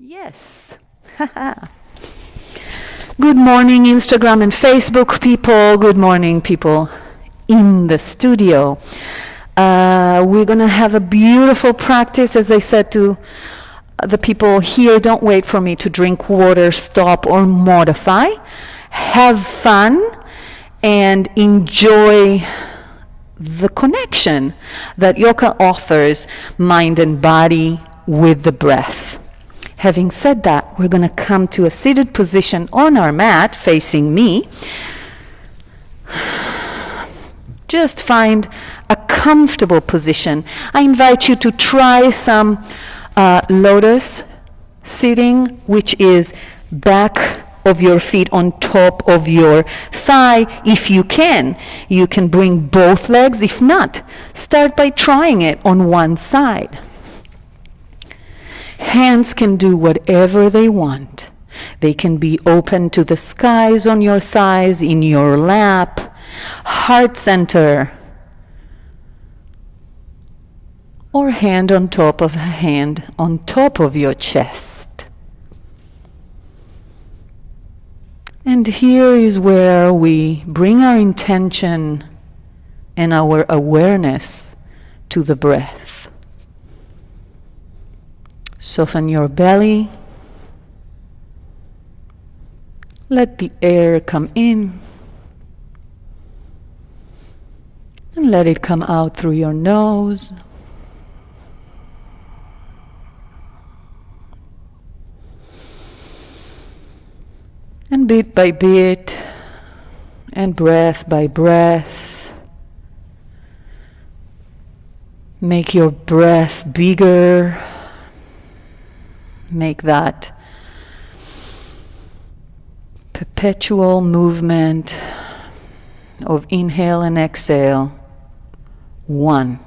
Yes. Good morning, Instagram and Facebook people. Good morning, people in the studio. We're going to have a beautiful practice. As I said to the people here, don't wait for me to drink water, stop, or modify. Have fun and enjoy the connection that yoga offers mind and body with the breath. Having said that, we're going to come to a seated position on our mat facing me. Just find a comfortable position. I invite you to try some lotus sitting, which is back of your feet on top of your thigh. If you can bring both legs. If not, start by trying it on one side. Hands can do whatever they want. They can be open to the skies on your thighs, in your lap, heart center, or hand on top of a hand on top of your chest. And here is where we bring our intention and our awareness to the breath. Soften your belly. Let the air come in. And let it come out through your nose. And bit by bit, and breath by breath, make your breath bigger. Make that perpetual movement of inhale and exhale. 1.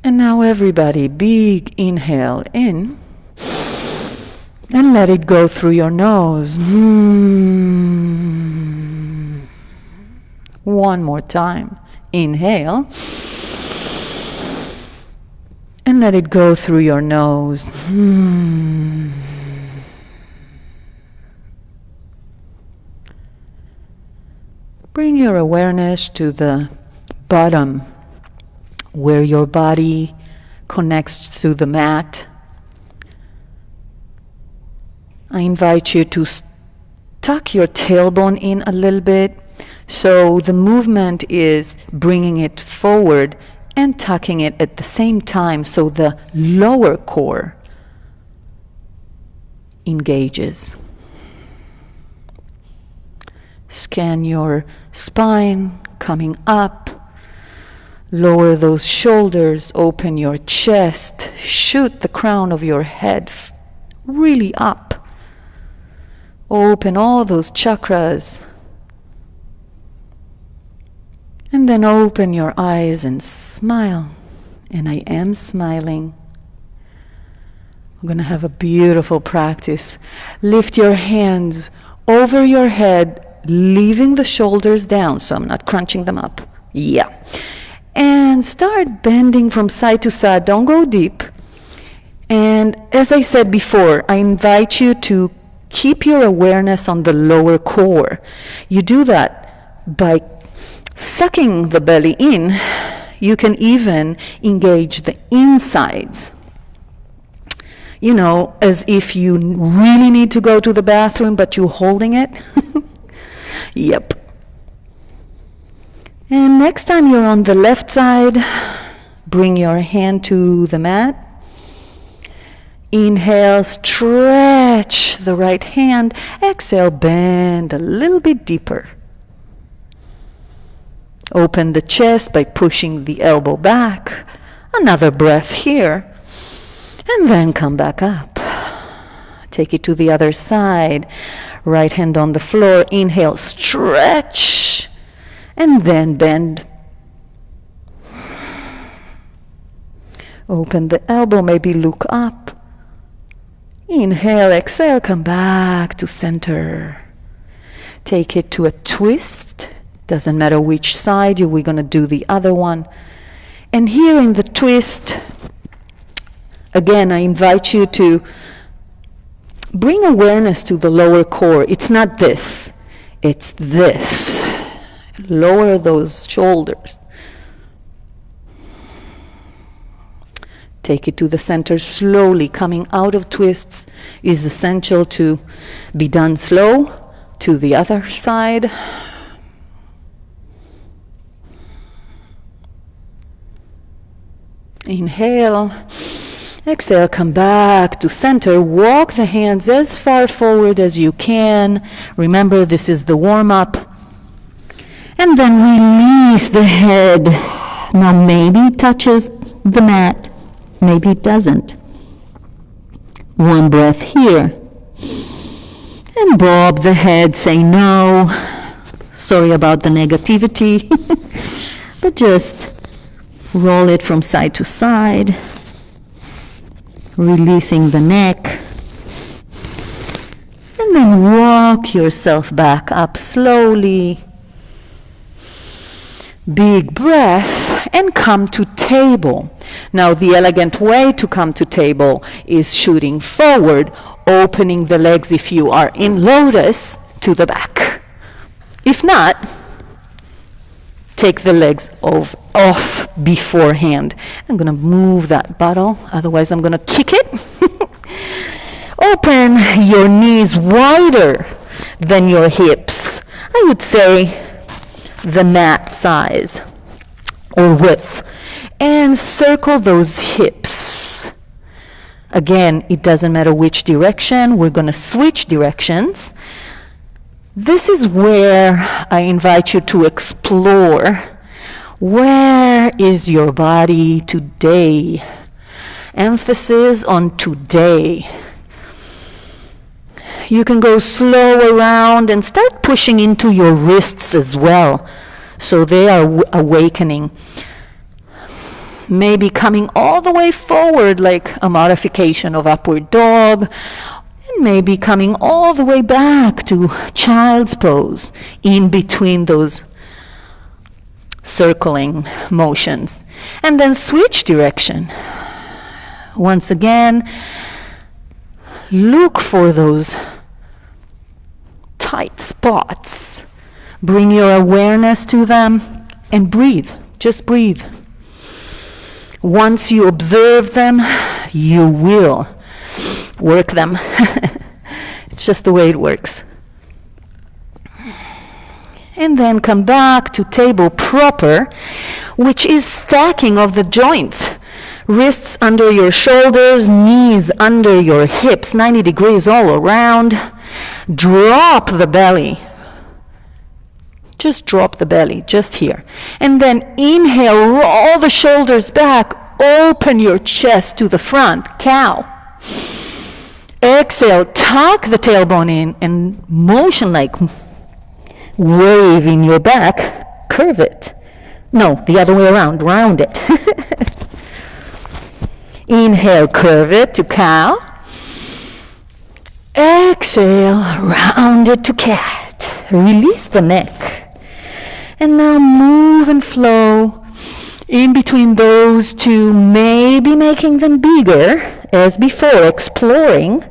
And now everybody, big inhale in. And let it go through your nose. One more time. Inhale. And let it go through your nose. Bring your awareness to the bottom, where your body connects to the mat. I invite you to tuck your tailbone in a little bit, so the movement is bringing it forward and tucking it at the same time, so the lower core engages. Scan your spine coming up. Lower those shoulders, open your chest, shoot the crown of your head really up. Open all those chakras. And then open your eyes and smile. And I am smiling. We're going to have a beautiful practice. Lift your hands over your head, leaving the shoulders down, so I'm not crunching them up. Yeah. And start bending from side to side. Don't go deep. And as I said before, I invite you to keep your awareness on the lower core. You do that by sucking the belly in. You can even engage the insides. You know, as if you really need to go to the bathroom, but you're holding it. Yep. And next time you're on the left side, bring your hand to the mat. Inhale, stretch the right hand. Exhale, bend a little bit deeper. Open the chest by pushing the elbow back. Another breath here. And then come back up. Take it to the other side. Right hand on the floor. Inhale, stretch. And then bend. Open the elbow, maybe look up. Inhale, exhale, come back to center. Take it to a twist. Doesn't matter which side, we're going to do the other one. And here in the twist, again, I invite you to bring awareness to the lower core. It's not this, it's this. Lower those shoulders. Take it to the center slowly. Coming out of twists is essential to be done slow. To the other side. Inhale. Exhale, come back to center. Walk the hands as far forward as you can. Remember, this is the warm-up. And then release the head. Now maybe it touches the mat. Maybe it doesn't. One breath here. And bob the head, say no. Sorry about the negativity. But just roll it from side to side. Releasing the neck. And then walk yourself back up slowly. Big breath and come to table. Now the elegant way to come to table is shooting forward, opening the legs if you are in lotus to the back. If not, take the legs off beforehand. I'm going to move that bottle, otherwise I'm going to kick it. Open your knees wider than your hips. I would say the mat size or width, and circle those hips. Again, it doesn't matter which direction, we're going to switch directions. This is where I invite you to explore. Where is your body today? Emphasis on today. You can go slow around and start pushing into your wrists as well, so they are awakening. Maybe coming all the way forward like a modification of upward dog, and maybe coming all the way back to child's pose in between those circling motions. And then switch direction. Once again, look for those tight spots. Bring your awareness to them and breathe. Just breathe. Once you observe them, you will work them. It's just the way it works. And then come back to table proper, which is stacking of the joints. Wrists under your shoulders, knees under your hips, 90 degrees all around. Drop the belly. Just drop the belly, just here. And then inhale, roll the shoulders back, open your chest to the front, cow. Exhale, tuck the tailbone in and motion like wave in your back, curve it. No, the other way around, round it. Inhale, curve it to cow. Exhale, round it to cat. Release the neck. And now move and flow in between those two, maybe making them bigger as before, exploring,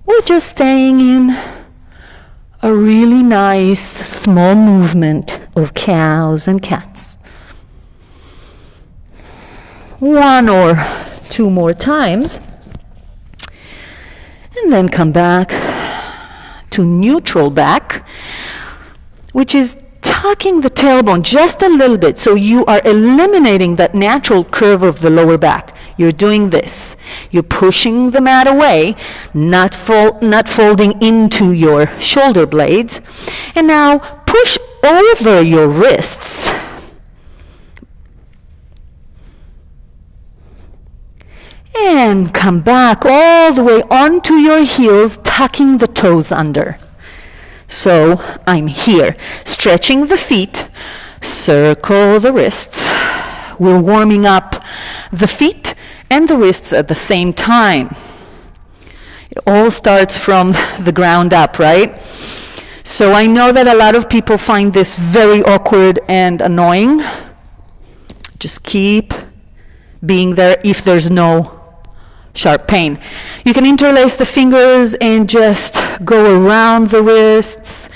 or just staying in a really nice small movement of cows and cats. One or two more times. And then come back to neutral back, which is tucking the tailbone just a little bit, so you are eliminating that natural curve of the lower back. You're doing this. You're pushing the mat away, not folding into your shoulder blades. And now push over your wrists. And come back all the way onto your heels, tucking the toes under. So I'm here, stretching the feet, circle the wrists. We're warming up the feet and the wrists at the same time. It all starts from the ground up, right? So I know that a lot of people find this very awkward and annoying. Just keep being there if there's no sharp pain. You can interlace the fingers and just go around the wrists.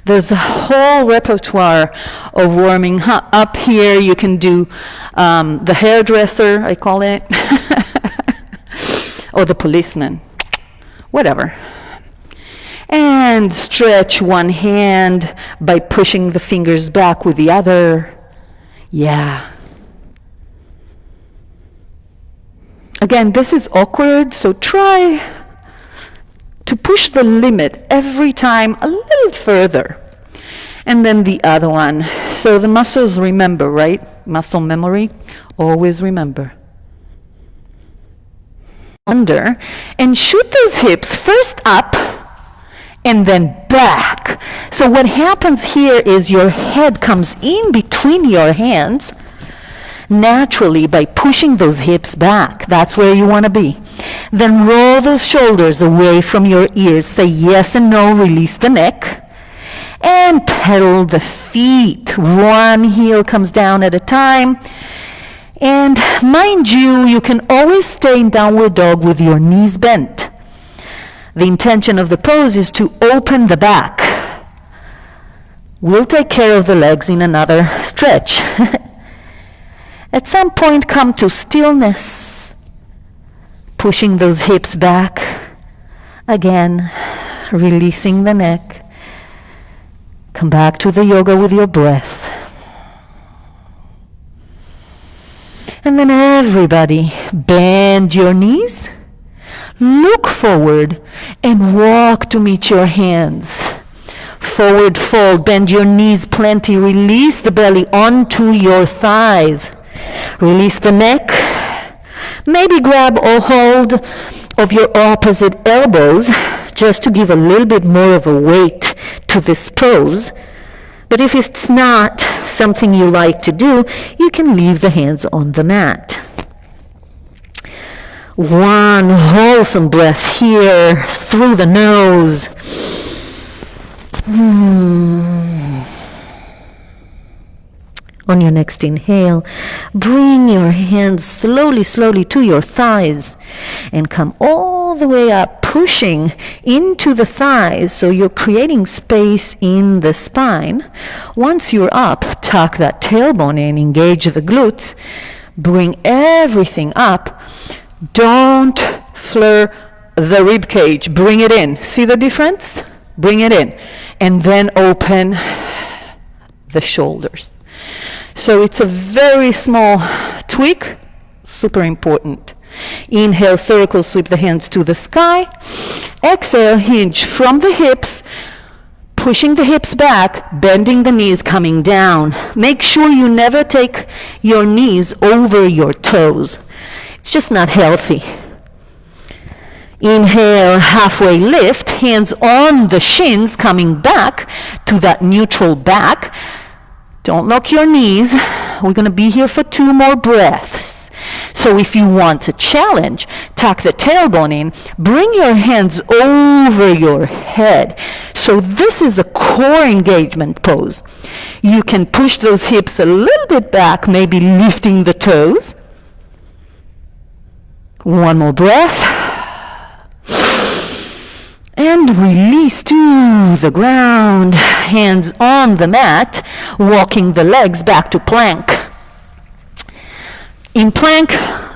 There's a whole repertoire of warming up here. You can do the hairdresser, I call it, or the policeman, whatever. And stretch one hand by pushing the fingers back with the other. Yeah. Again, this is awkward, so try to push the limit every time a little further. And then the other one. So the muscles remember, right? Muscle memory, always remember. Under, and shoot those hips first up and then back. So what happens here is your head comes in between your hands naturally by pushing those hips back. That's where you want to be. Then roll those shoulders away from your ears. Say yes and no, release the neck. And pedal the feet. One heel comes down at a time. And mind you, you can always stay in downward dog with your knees bent. The intention of the pose is to open the back. We'll take care of the legs in another stretch. At some point, come to stillness, pushing those hips back. Again, releasing the neck. Come back to the yoga with your breath. And then everybody, bend your knees, look forward, and walk to meet your hands. Forward fold, bend your knees plenty, release the belly onto your thighs. Release the neck. Maybe grab or hold of your opposite elbows just to give a little bit more of a weight to this pose. But if it's not something you like to do, you can leave the hands on the mat. One wholesome breath here through the nose. On your next inhale, bring your hands slowly, slowly to your thighs and come all the way up, pushing into the thighs so you're creating space in the spine. Once you're up, tuck that tailbone in, engage the glutes, bring everything up. Don't flare the rib cage, bring it in. See the difference? Bring it in. And then open the shoulders. So it's a very small tweak, super important. Inhale, circle, sweep the hands to the sky. Exhale, hinge from the hips, pushing the hips back, bending the knees, coming down. Make sure you never take your knees over your toes. It's just not healthy. Inhale, halfway lift, hands on the shins, coming back to that neutral back. Don't lock your knees. We're going to be here for 2 more breaths. So if you want to challenge, tuck the tailbone in, bring your hands over your head. So this is a core engagement pose. You can push those hips a little bit back, maybe lifting the toes. One more breath. And release to the ground, hands on the mat, walking the legs back to plank. In plank,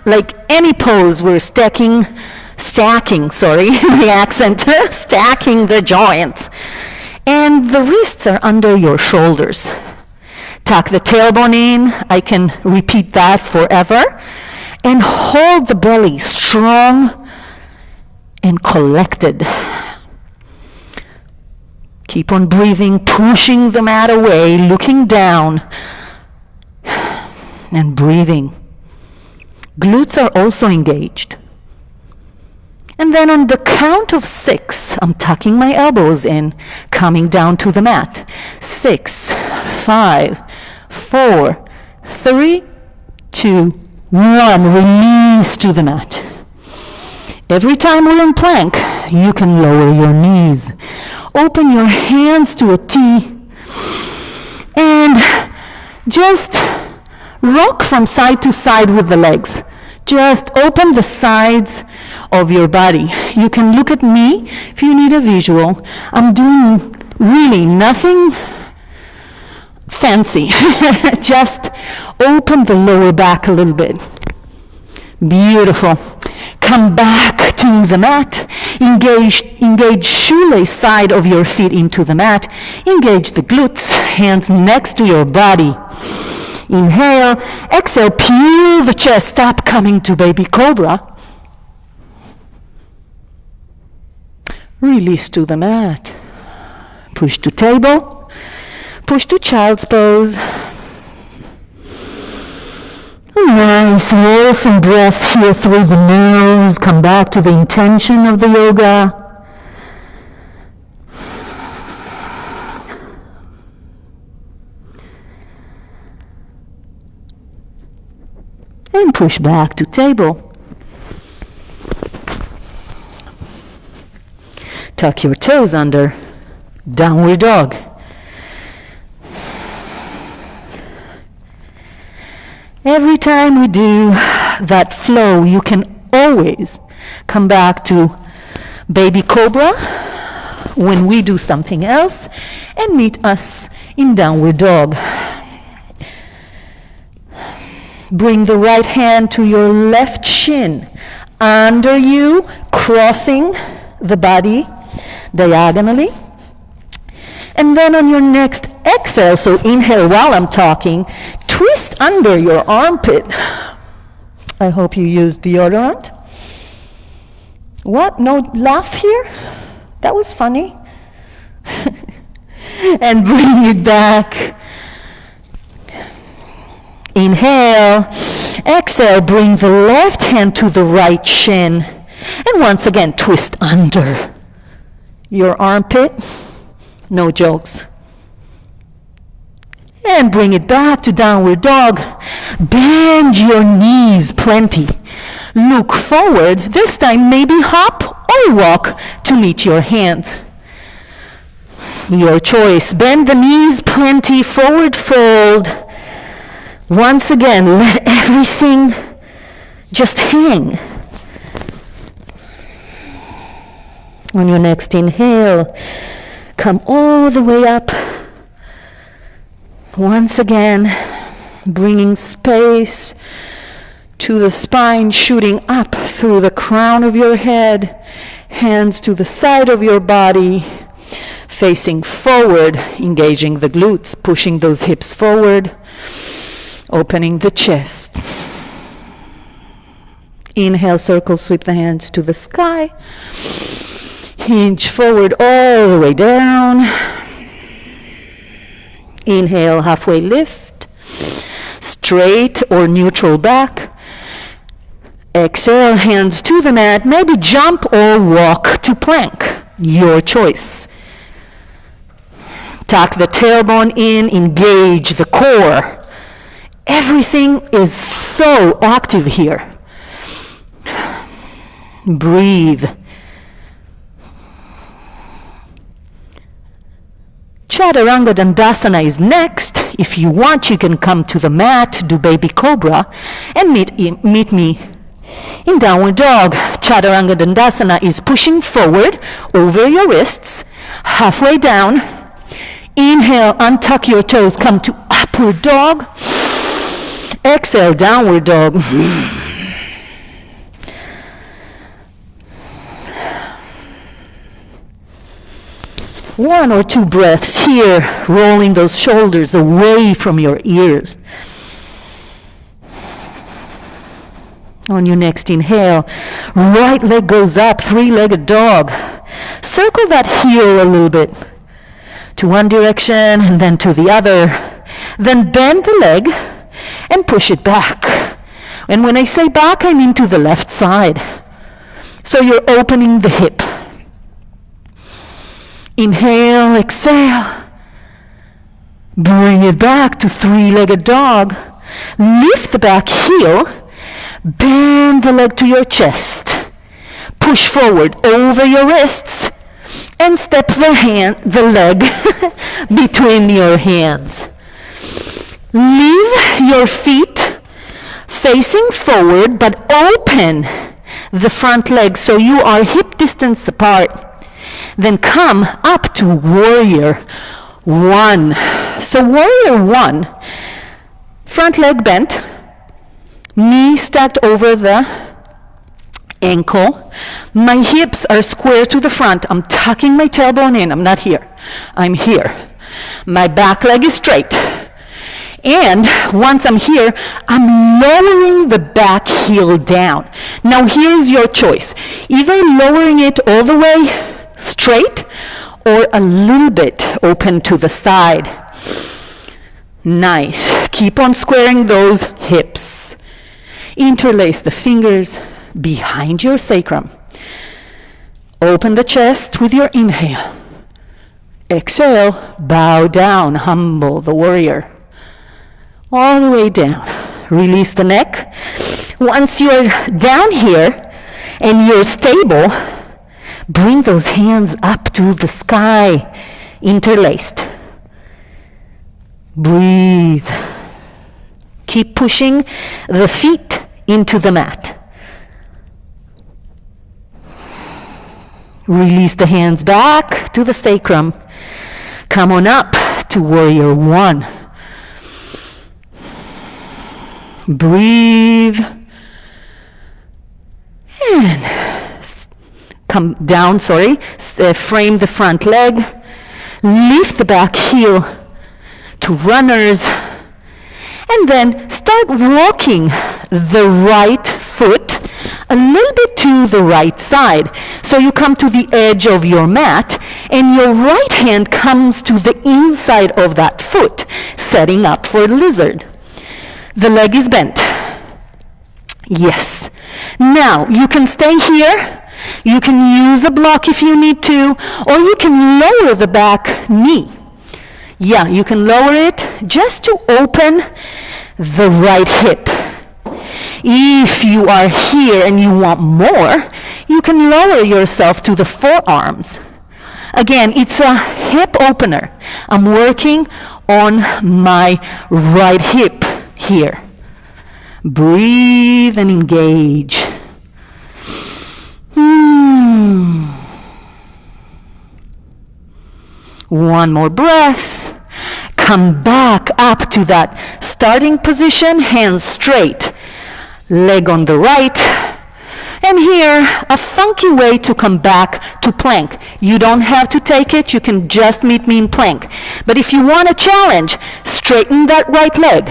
like any pose, we're stacking, my accent, stacking the joints. And the wrists are under your shoulders. Tuck the tailbone in, I can repeat that forever. And hold the belly strong and collected. Keep on breathing, pushing the mat away, looking down, and breathing. Glutes are also engaged. And then on the count of 6, I'm tucking my elbows in, coming down to the mat. 6, 5, 4, 3, 2, 1. Release to the mat. Every time we're in plank, you can lower your knees. Open your hands to a T and just rock from side to side with the legs. Just open the sides of your body. You can look at me if you need a visual. I'm doing really nothing fancy. Just open the lower back a little bit. Beautiful. Come back to the mat. Engage shoelace side of your feet into the mat. Engage the glutes, hands next to your body. Inhale, exhale, peel the chest up, coming to baby cobra. Release to the mat. Push to table. Push to child's pose. Nice, awesome breath here through the nose. Come back to the intention of the yoga. And push back to table. Tuck your toes under. Downward dog. Every time we do that flow, you can always come back to baby cobra when we do something else and meet us in downward dog. Bring the right hand to your left shin under you, crossing the body diagonally. And then on your next exhale, so inhale while I'm talking, twist under your armpit. I hope you used deodorant. What? No laughs here? That was funny. And bring it back. Inhale. Exhale, bring the left hand to the right shin. And once again, twist under your armpit. No jokes. And bring it back to downward dog. Bend your knees plenty. Look forward. This time maybe hop or walk to meet your hands. Your choice. Bend the knees plenty. Forward fold. Once again, let everything just hang. On your next inhale, come all the way up. Once again, bringing space to the spine, shooting up through the crown of your head, hands to the side of your body, facing forward, engaging the glutes, pushing those hips forward, opening the chest. Inhale, circle, sweep the hands to the sky. Hinge forward all the way down. Inhale, halfway lift. Straight or neutral back. Exhale, hands to the mat. Maybe jump or walk to plank. Your choice. Tuck the tailbone in, engage the core. Everything is so active here. Breathe. Chaturanga Dandasana is next. If you want, you can come to the mat, do baby cobra, and meet me in downward dog. Chaturanga Dandasana is pushing forward over your wrists, halfway down. Inhale, untuck your toes, come to upward dog. Exhale, downward dog. One or two breaths here, rolling those shoulders away from your ears. On your next inhale, right leg goes up, three-legged dog. Circle that heel a little bit to one direction and then to the other. Then bend the leg and push it back. And when I say back, I mean to the left side. So you're opening the hip. Inhale, exhale. Bring it back to three-legged dog. Lift the back heel. Bend the leg to your chest. push forward over your wrists and step the leg between your hands. Leave your feet facing forward, but open the front leg so you are hip distance apart. Then come up to warrior one. So warrior one, front leg bent, knee stacked over the ankle. My hips are square to the front. I'm tucking my tailbone in. I'm not here. I'm here. My back leg is straight. And once I'm here, I'm lowering the back heel down. Now here's your choice. Either lowering it all the way straight or a little bit open to the side. Nice. Keep on squaring those hips. Interlace the fingers behind your sacrum. Open the chest with your inhale. Exhale, bow down, humble the warrior. All the way down. Release the neck. Once you're down here and you're stable, bring those hands up to the sky, interlaced. Breathe. Keep pushing the feet into the mat. Release the hands back to the sacrum. Come on up to warrior one. Breathe. And come down, frame the front leg. Lift the back heel to runners. And then start walking the right foot a little bit to the right side. So you come to the edge of your mat and your right hand comes to the inside of that foot, setting up for lizard. The leg is bent. Yes. Now, you can stay here. You can use a block if you need to, or you can lower the back knee. Yeah, you can lower it just to open the right hip. If you are here and you want more, you can lower yourself to the forearms. Again, it's a hip opener. I'm working on my right hip here. Breathe and engage. One more breath. Come back up to that starting position, hands straight, leg on the right. And here, a funky way to come back to plank. You don't have to take it, you can just meet me in plank. But if you want a challenge, straighten that right leg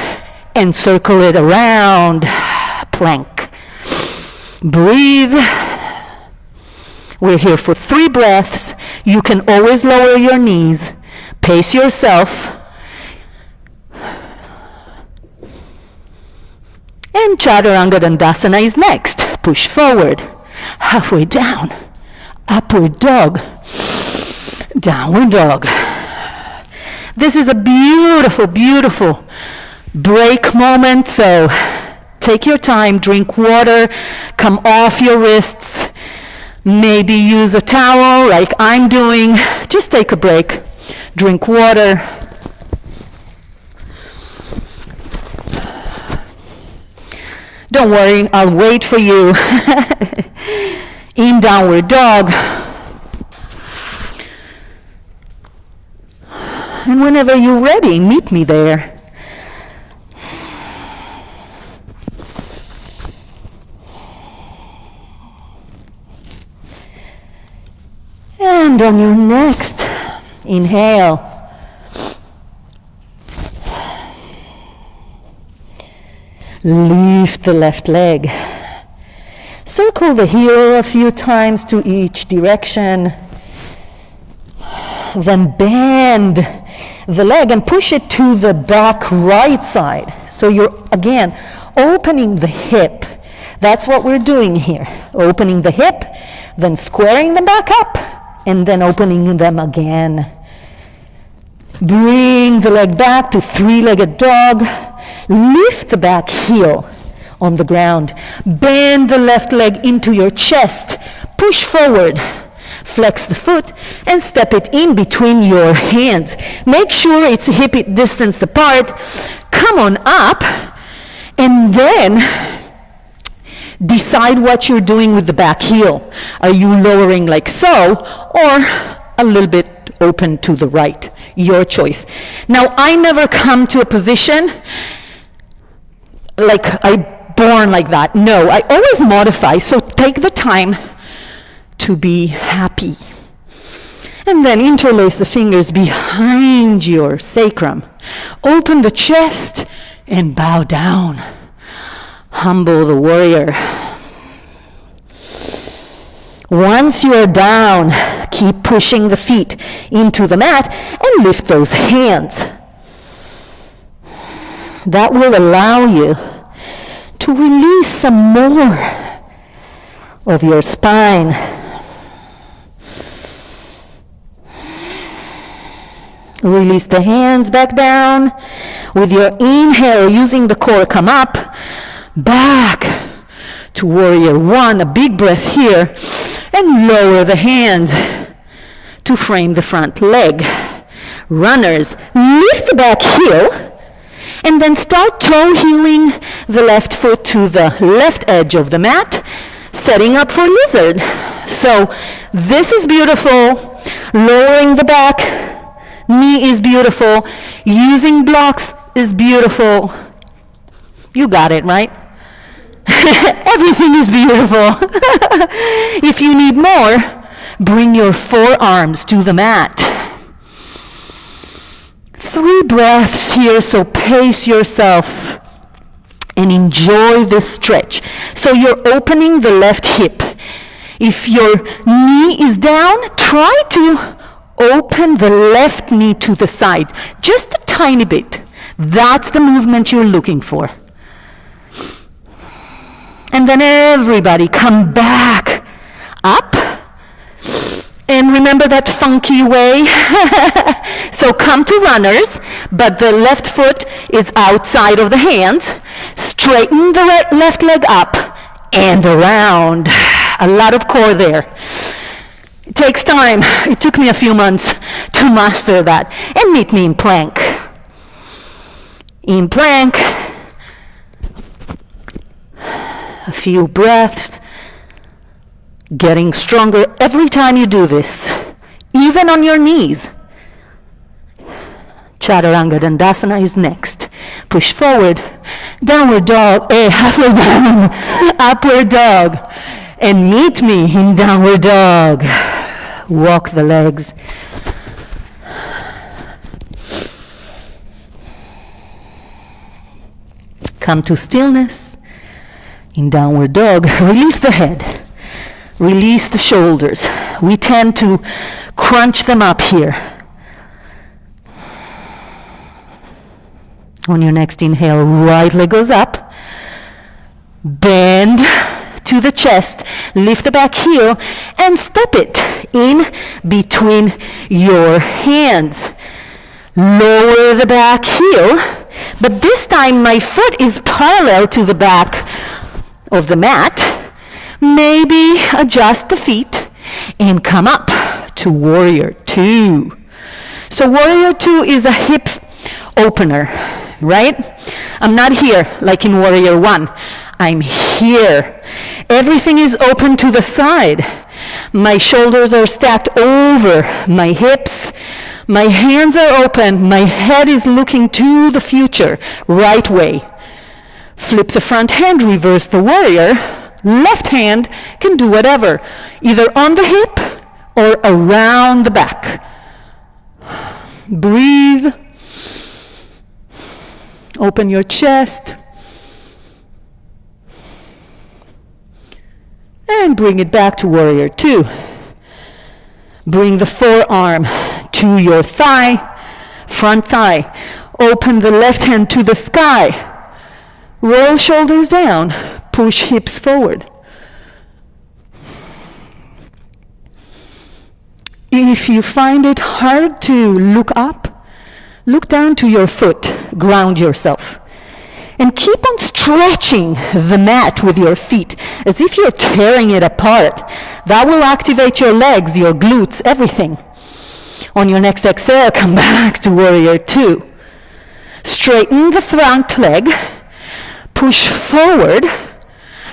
and circle it around, plank. Breathe. We're here for 3 breaths. You can always lower your knees. Pace yourself. And Chaturanga Dandasana is next. Push forward. Halfway down. Upward dog. Downward dog. This is a beautiful, beautiful break moment. So take your time, drink water, come off your wrists. Maybe use a towel like I'm doing. Just take a break. Drink water. Don't worry, I'll wait for you. In downward dog. And whenever you're ready, meet me there. And on your next inhale, lift the left leg. Circle the heel a few times to each direction. Then bend the leg and push it to the back right side. So you're, again, opening the hip. That's what we're doing here. Opening the hip, then squaring them back up, and then opening them again. Bring the leg back to 3-legged dog. Lift the back heel on the ground. Bend the left leg into your chest. push forward. Flex the foot and step it in between your hands. Make sure it's hip distance apart. Come on up, and then decide what you're doing with the back heel. Are you lowering like so, or a little bit open to the right? Your choice. Now, I never come to a position like I born like that. No, I always modify, so take the time to be happy. And then interlace the fingers behind your sacrum. Open the chest and bow down. Humble the warrior. Once you are down, keep pushing the feet into the mat and lift those hands. That will allow you to release some more of your spine. Release the hands back down. With your inhale, using the core, come up, back to warrior one. A big breath here. And lower the hands to frame the front leg. Runners, lift the back heel, and then start toe heeling the left foot to the left edge of the mat, setting up for lizard. So this is beautiful. Lowering the back, knee is beautiful. Using blocks is beautiful. You got it, right? Everything is beautiful. If you need more, bring your forearms to the mat. 3 breaths here, so pace yourself and enjoy this stretch. So you're opening the left hip. If your knee is down, try to open the left knee to the side, just a tiny bit. That's the movement you're looking for. And then everybody come back up. And remember that funky way? So come to runners, but the left foot is outside of the hands. Straighten the left leg up and around. A lot of core there. It takes time. It took me a few months to master that. And meet me in plank. In plank. A few breaths, getting stronger every time you do this, even on your knees. Chaturanga Dandasana is next. Push forward, downward dog, halfway down, upward dog, and meet me in downward dog. Walk the legs. Come to stillness. In downward dog, release the head, release the shoulders. We tend to crunch them up here. On your next inhale, right leg goes up, bend to the chest, lift the back heel, and step it in between your hands. Lower the back heel, but this time my foot is parallel to the back of the mat. Maybe adjust the feet and come up to warrior two. So warrior two is a hip opener, right? I'm not here like in warrior one. I'm here. Everything is open to the side. My shoulders are stacked over my hips. My hands are open. My head is looking to the future, right way. Flip the front hand, reverse the warrior. Left hand can do whatever, either on the hip or around the back. Breathe. Open your chest. And bring it back to warrior two. Bring the forearm to your thigh, front thigh. Open the left hand to the sky. Roll shoulders down, push hips forward. If you find it hard to look up, look down to your foot, ground yourself. And keep on stretching the mat with your feet as if you're tearing it apart. That will activate your legs, your glutes, everything. On your next exhale, come back to warrior two. Straighten the front leg, push forward,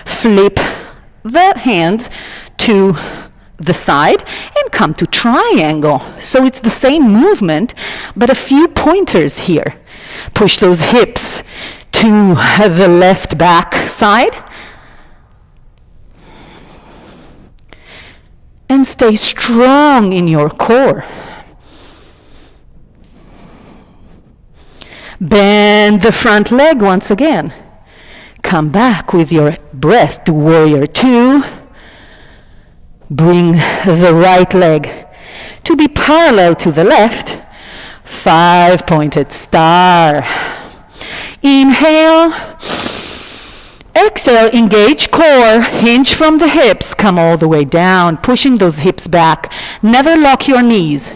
flip the hands to the side, and come to triangle. So it's the same movement, but a few pointers here. Push those hips to the left back side. And stay strong in your core. Bend the front leg once again. Come back with your breath to warrior two. Bring the right leg to be parallel to the left. 5-pointed star. Inhale. Exhale, engage core, hinge from the hips, come all the way down, pushing those hips back. Never lock your knees.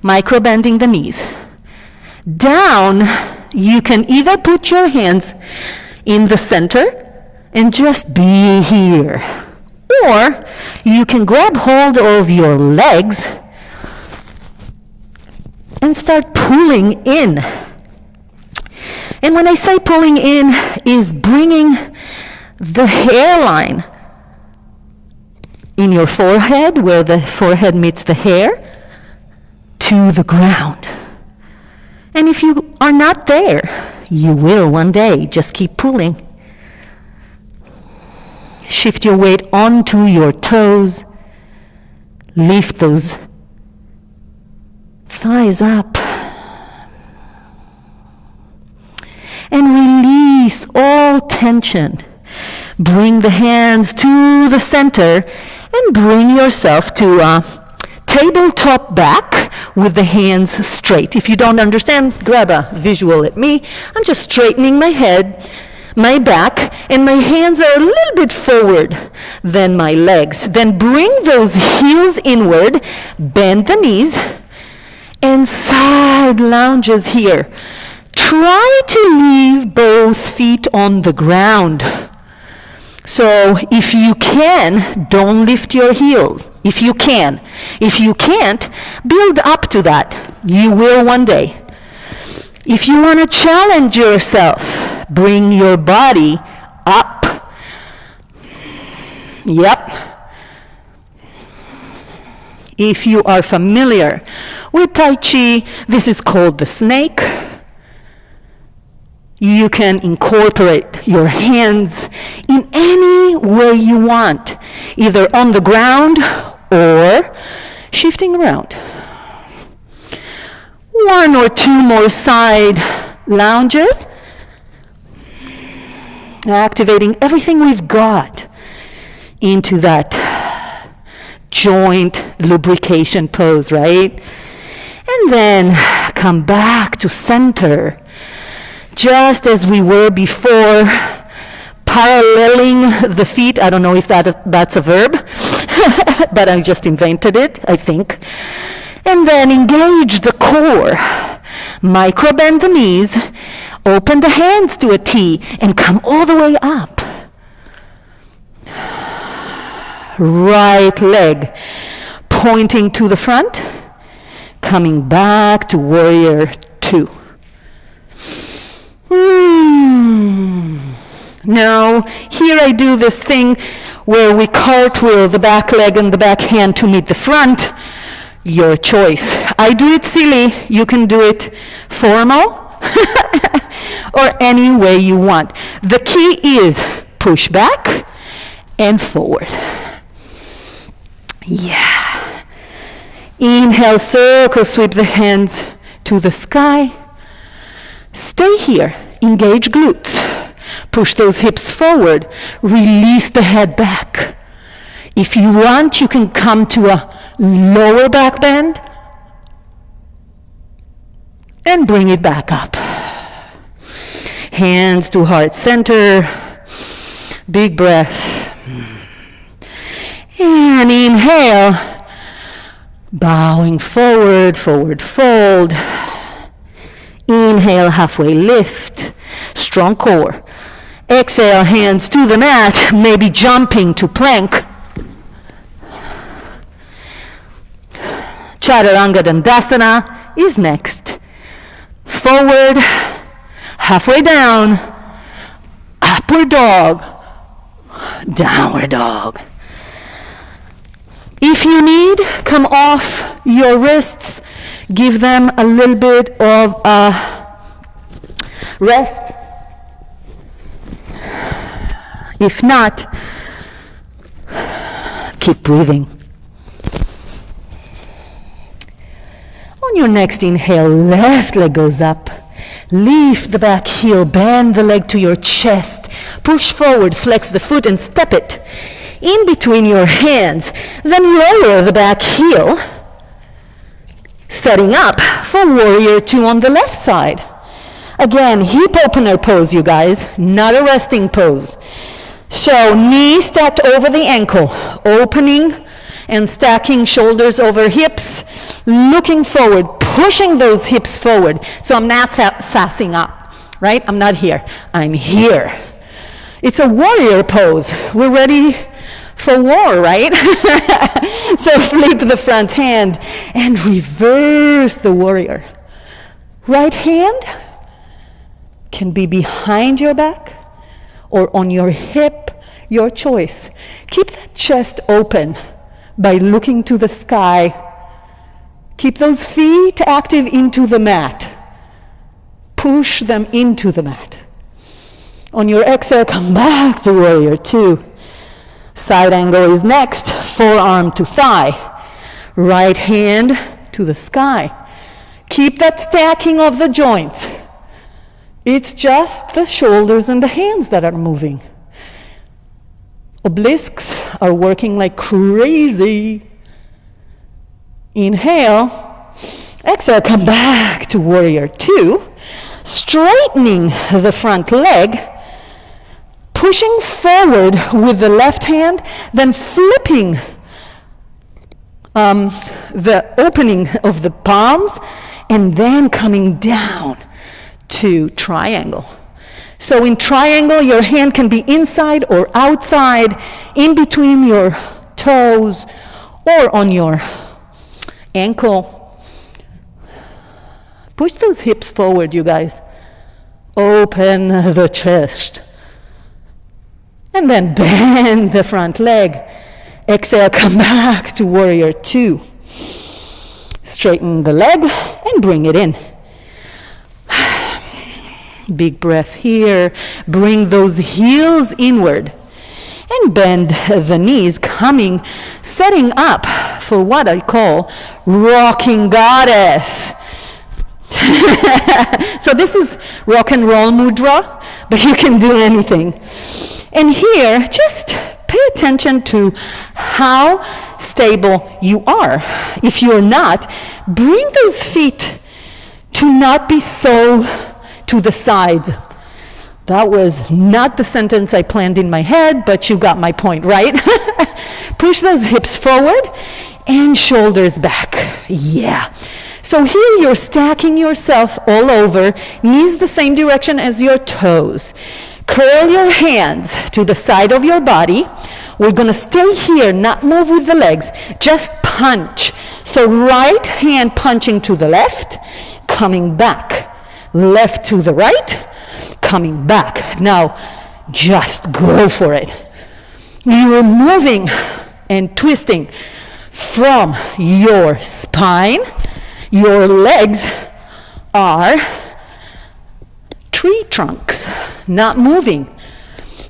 Micro bending the knees. Down, you can either put your hands in the center and just be here. Or you can grab hold of your legs and start pulling in. And when I say pulling in, is bringing the hairline in your forehead, where the forehead meets the hair, to the ground. And if you are not there, you will one day. Just keep pulling. Shift your weight onto your toes. Lift those thighs up. And release all tension. Bring the hands to the center and bring yourself to a tabletop back with the hands straight. If you don't understand, grab a visual at me. I'm just straightening my head, my back, and my hands are a little bit forward than my legs. Then bring those heels inward, bend the knees, and side lunges here. Try to leave both feet on the ground. So if you can, don't lift your heels. If you can. If you can't, build up to that. You will one day. If you want to challenge yourself, bring your body up. Yep. If you are familiar with Tai Chi, this is called the snake. You can incorporate your hands in any way you want, either on the ground or shifting around. 1 or 2 more side lunges, activating everything we've got into that joint lubrication pose, right? And then come back to center. Just as we were before, paralleling the feet. I don't know if that's a verb, but I just invented it, I think. And then engage the core. Micro bend the knees, open the hands to a T, and come all the way up. Right leg pointing to the front, coming back to warrior two. Now, here I do this thing where we cartwheel the back leg and the back hand to meet the front. Your choice. I do it silly. You can do it formal or any way you want. The key is push back and forward. Yeah. Inhale, circle, sweep the hands to the sky. Stay here. Engage glutes. Push those hips forward. Release the head back. If you want, you can come to a lower back bend and bring it back up. Hands to heart center. Big breath. And inhale. Bowing forward, forward fold. Inhale, halfway lift. Strong core. Exhale, hands to the mat, maybe jumping to plank. Chaturanga Dandasana is next. Forward, halfway down, upward dog, downward dog. If you need, come off your wrists, give them a little bit of rest. If not, keep breathing. On your next inhale, left leg goes up. Lift the back heel, bend the leg to your chest. Push forward, flex the foot and step it in between your hands. Then lower the back heel, setting up for warrior two on the left side. Again, hip opener pose, you guys, not a resting pose. So knees stacked over the ankle, opening and stacking shoulders over hips, looking forward, pushing those hips forward. So I'm not sassing up, right? I'm not here, I'm here. It's a warrior pose. We're ready for war, right? So flip the front hand and reverse the warrior. Right hand can be behind your back or on your hip, your choice. Keep that chest open by looking to the sky. Keep those feet active into the mat. Push them into the mat. On your exhale, come back to warrior two. Side angle is next, forearm to thigh. Right hand to the sky. Keep that stacking of the joints. It's just the shoulders and the hands that are moving. Obelisks are working like crazy. Inhale. Exhale, come back to warrior two. Straightening the front leg. Pushing forward with the left hand, then flipping the opening of the palms, and then coming down to triangle. So in triangle, your hand can be inside or outside, in between your toes or on your ankle. Push those hips forward, you guys. Open the chest. And then bend the front leg. Exhale, come back to warrior two. Straighten the leg and bring it in. Big breath here. Bring those heels inward. And bend the knees, setting up for what I call rocking goddess. So this is rock and roll mudra, but you can do anything. And here, just pay attention to how stable you are. If you're not, bring those feet to not be so to the sides. That was not the sentence I planned in my head, but you got my point, right? Push those hips forward and shoulders back. Yeah. So here you're stacking yourself all over, knees the same direction as your toes. Curl your hands to the side of your body. We're going to stay here, not move with the legs, just punch. So right hand punching to the left, coming back. Left to the right, coming back. Now, just go for it. You are moving and twisting from your spine. Your legs are tree trunks, not moving.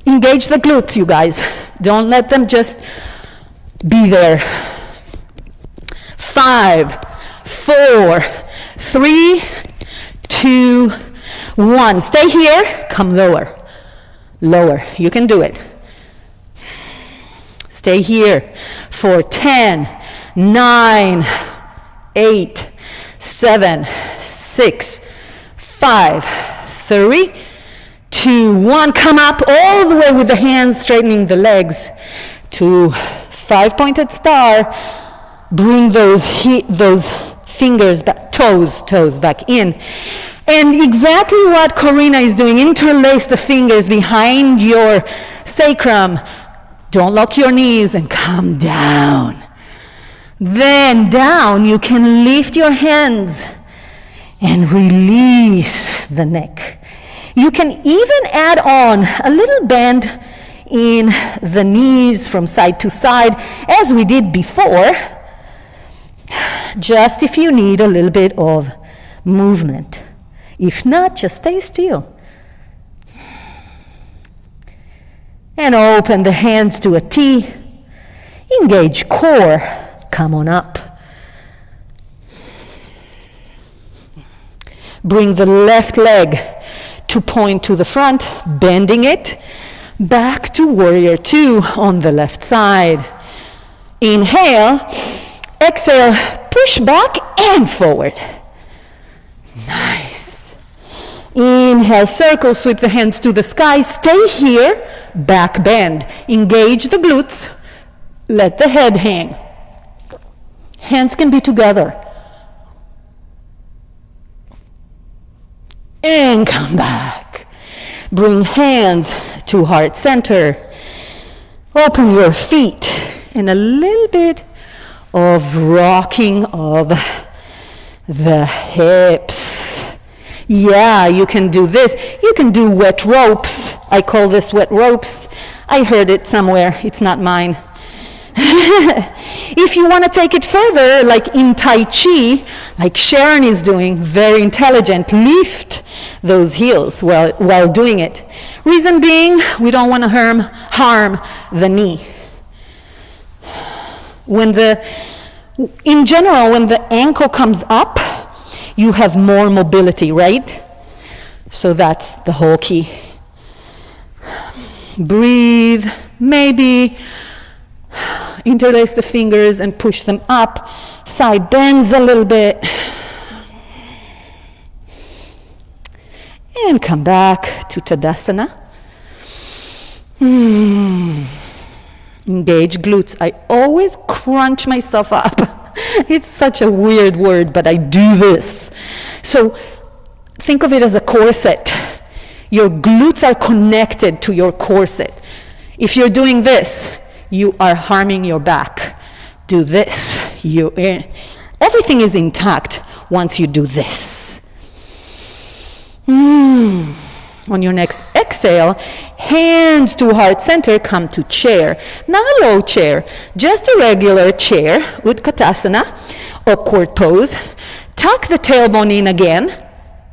Engage the glutes, you guys. Don't let them just be there. 5, 4, 3, 2, 1. Stay here. Come lower. Lower. You can do it. Stay here for 10, 9, 8, 7, 6, 5, 3, 2, 1. Come up all the way with the hands, straightening the legs to 5-pointed star. Bring those fingers back, toes back in. And exactly what Corina is doing, interlace the fingers behind your sacrum. Don't lock your knees and come down. Then down, you can lift your hands and release the neck. You can even add on a little bend in the knees from side to side, as we did before, just if you need a little bit of movement. If not, just stay still. And open the hands to a T. Engage core. Come on up. Bring the left leg to point to the front, bending it. Back to warrior two on the left side. Inhale. Exhale. Push back and forward. Nice. Inhale, circle, sweep the hands to the sky. Stay here. Back bend. Engage the glutes. Let the head hang. Hands can be together. And come back. Bring hands to heart center. Open your feet. And a little bit of rocking of the hips. Yeah, you can do this. You can do wet ropes. I call this wet ropes. I heard it somewhere. It's not mine. If you want to take it further, like in Tai Chi, like Sharon is doing, very intelligent, lift those heels while doing it. Reason being, we don't want to harm the knee. In general, when the ankle comes up, you have more mobility, right? So that's the whole key. Breathe, maybe interlace the fingers and push them up. Side bends a little bit. And come back to Tadasana. Engage glutes. I always crunch myself up. It's such a weird word, but I do this. So think of it as a corset. Your glutes are connected to your corset. If you're doing this, you are harming your back. Do this. Everything is intact once you do this. On your next exhale, hands to heart center, come to chair. Not a low chair, just a regular chair, Utkatasana, or cord pose. Tuck the tailbone in again.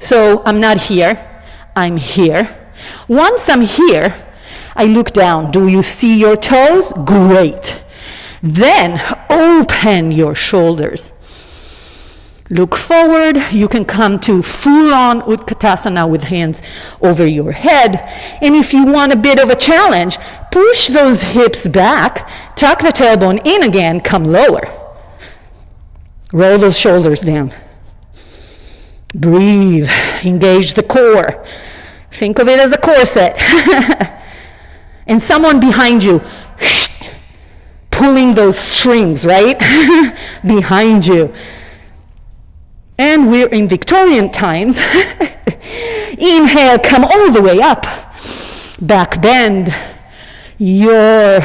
So I'm not here, I'm here. Once I'm here, I look down. Do you see your toes? Great. Then open your shoulders. Look forward. You can come to full-on Utkatasana with hands over your head. And if you want a bit of a challenge, push those hips back, tuck the tailbone in again, come lower. Roll those shoulders down. Breathe. Engage the core. Think of it as a corset. And someone behind you, pulling those strings, right? Behind you. And we're in Victorian times. Inhale, come all the way up. Back bend. Your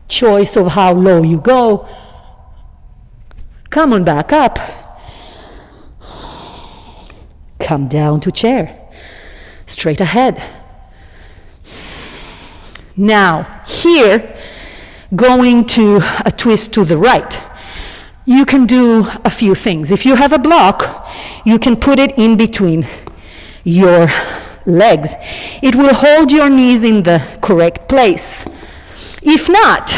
choice of how low you go. Come on back up. Come down to chair. Straight ahead. Now, here, going to a twist to the right. You can do a few things. If you have a block, you can put it in between your legs. It will hold your knees in the correct place. If not,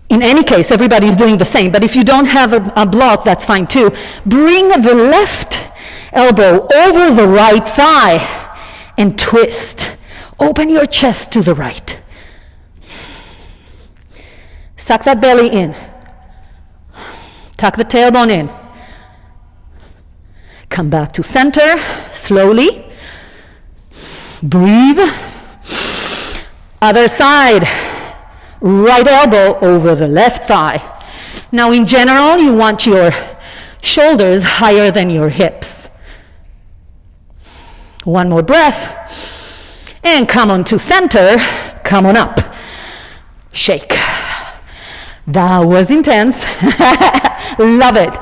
in any case, everybody's doing the same, but if you don't have a block, that's fine too. Bring the left elbow over the right thigh and twist. Open your chest to the right. Suck that belly in. Tuck the tailbone in. Come back to center, slowly. Breathe. Other side. Right elbow over the left thigh. Now in general, you want your shoulders higher than your hips. One more breath. And come on to center. Come on up. Shake. That was intense. Love it.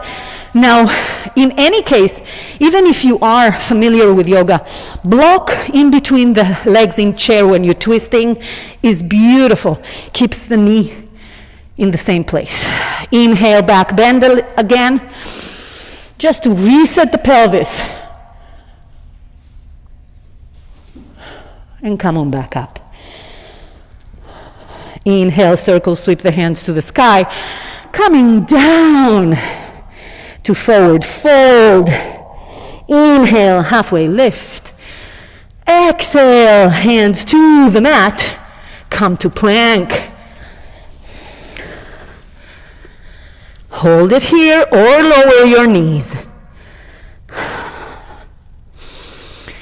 Now, in any case, even if you are familiar with yoga, block in between the legs in chair when you're twisting is beautiful. Keeps the knee in the same place. Inhale, back bend again, just to reset the pelvis. And come on back up. Inhale, circle, sweep the hands to the sky. Coming down to forward fold. Inhale, halfway lift. Exhale, hands to the mat. Come to plank. Hold it here or lower your knees.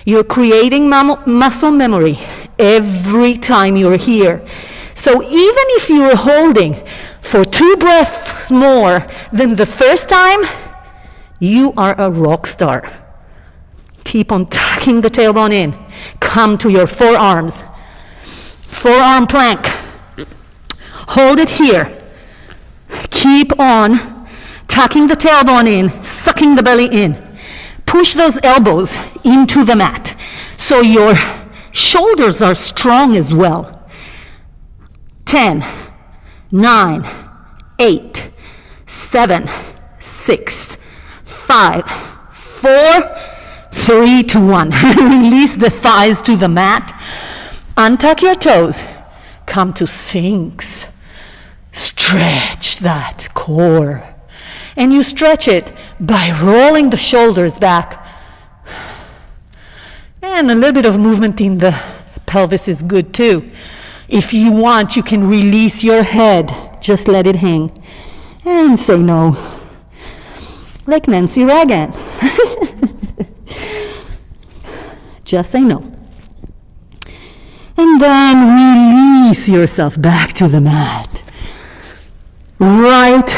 You're creating muscle memory every time you're here. So even if you're holding for 2 breaths more than the first time, you are a rock star. Keep on tucking the tailbone in. Come to your forearms. Forearm plank. Hold it here. Keep on tucking the tailbone in, sucking the belly in. Push those elbows into the mat so your shoulders are strong as well. 10, 9, 8, 7, 6, 5, 4, 3, 2, 1. Release the thighs to the mat. Untuck your toes. Come to Sphinx. Stretch that core. And you stretch it by rolling the shoulders back. And a little bit of movement in the pelvis is good too. If you want, you can release your head. Just let it hang. And say no. Like Nancy Reagan. Just say no. And then release yourself back to the mat. Right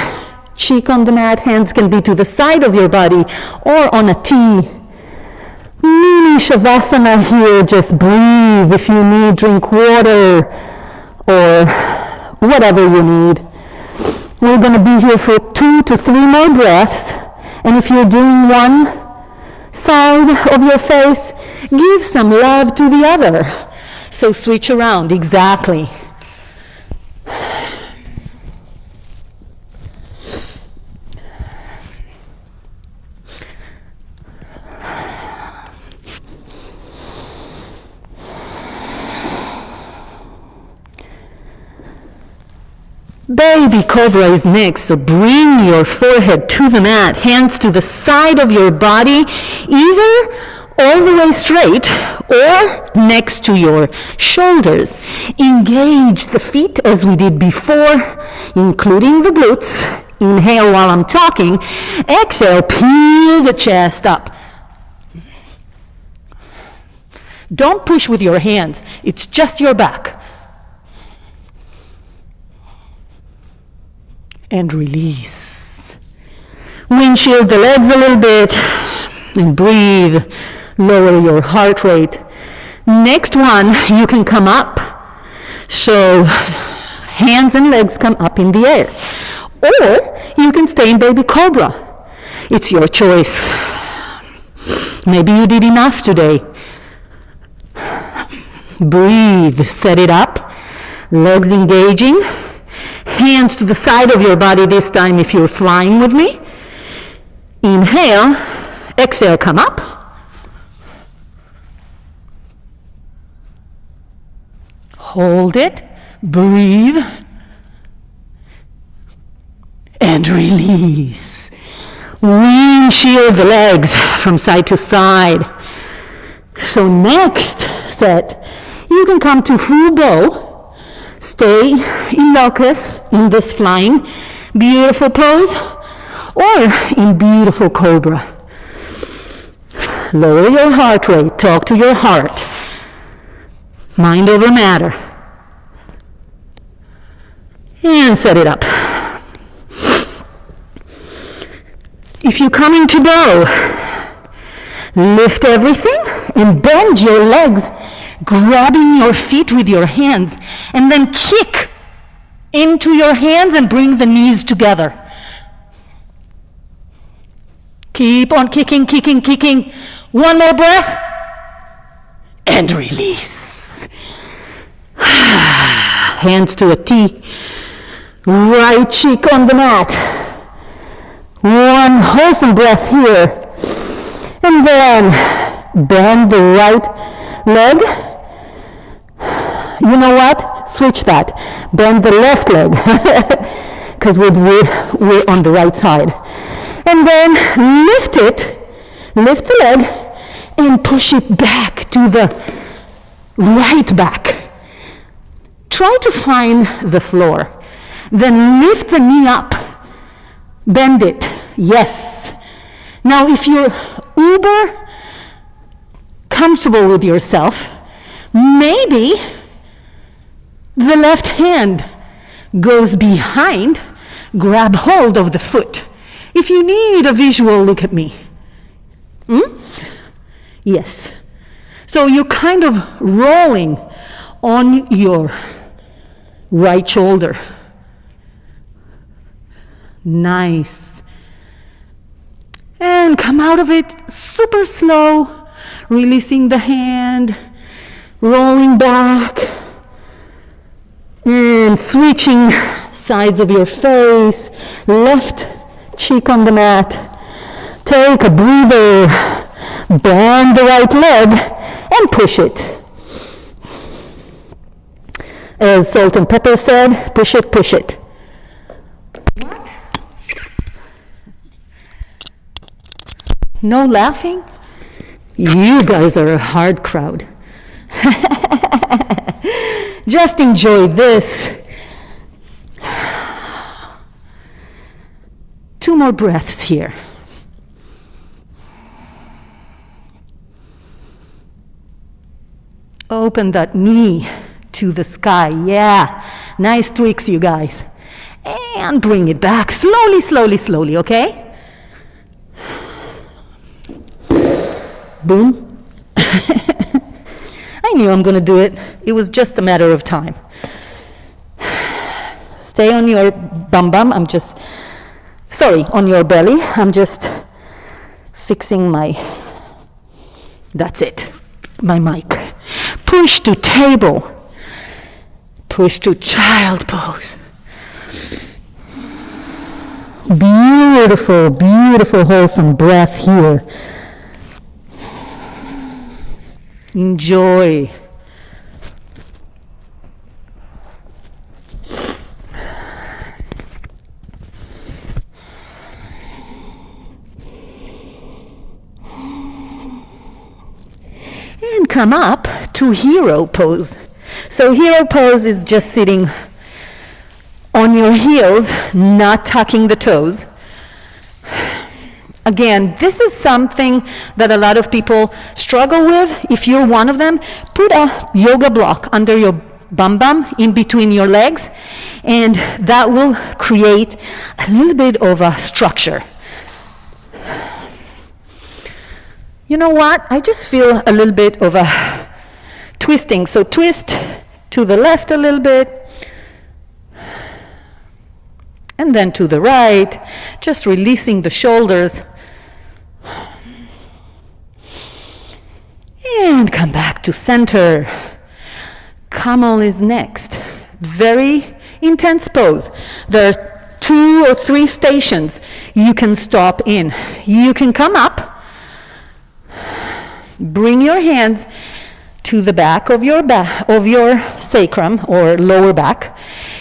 cheek on the mat, hands can be to the side of your body or on a T. Mini Shavasana here, just breathe. If you need, drink water or whatever you need. We're going to be here for 2 to 3 more breaths. And if you're doing one side of your face, give some love to the other. So switch around, exactly. Baby Cobra is next, so bring your forehead to the mat, hands to the side of your body, either all the way straight or next to your shoulders. Engage the feet as we did before, including the glutes. Inhale while I'm talking. Exhale, peel the chest up. Don't push with your hands, it's just your back. And release. Windshield the legs a little bit and breathe. Lower your heart rate. Next one, you can come up. So hands and legs come up in the air. Or you can stay in Baby Cobra. It's your choice. Maybe you did enough today. Breathe. Set it up. Legs engaging. Hands to the side of your body this time if you're flying with me. Inhale. Exhale, come up. Hold it. Breathe. And release. Windshield the legs from side to side. So next set, you can come to full bow. Stay in locust in this flying beautiful pose or in beautiful cobra. Lower your heart rate. Talk to your heart. Mind over matter. And set it up. If you come into bow, lift everything and bend your legs, grabbing your feet with your hands, and then kick into your hands and bring the knees together. Keep on kicking, kicking, kicking. One more breath, and release. Hands to a T. Right cheek on the mat. One wholesome breath here. And then bend the right leg. You know what? Switch that. Bend the left leg. Because we're on the right side. And then lift it. Lift the leg and push it back to the right back. Try to find the floor. Then lift the knee up. Bend it. Yes. Now if you're uber comfortable with yourself, maybe the left hand goes behind, grab hold of the foot. If you need a visual, look at me. Yes. So you're kind of rolling on your right shoulder. Nice. And come out of it super slow, releasing the hand, rolling back, and switching sides of your face, left cheek on the mat. Take a breather, bend the right leg, and push it. As Salt and Pepper said, push it, push it. What? No laughing? You guys are a hard crowd. Just enjoy this. 2 more breaths here. Open that knee to the sky. Yeah, nice tweaks, you guys. And bring it back slowly, slowly, slowly, okay? Boom. I knew I'm going to do it. It was just a matter of time. Stay on your bum. On your belly. I'm just fixing that's it, my mic. Push to table. Push to child pose. Beautiful, beautiful, wholesome breath here. Enjoy. And come up to hero pose. So hero pose is just sitting on your heels, not tucking the toes. Again, this is something that a lot of people struggle with. If you're one of them, put a yoga block under your bum in between your legs, and that will create a little bit of a structure. You know what? I just feel a little bit of a twisting. So twist to the left a little bit, and then to the right, just releasing the shoulders. And come back to center. Camel is next. Very intense pose. There's 2 or 3 stations you can stop in. You can come up, bring your hands to the back of your sacrum or lower back,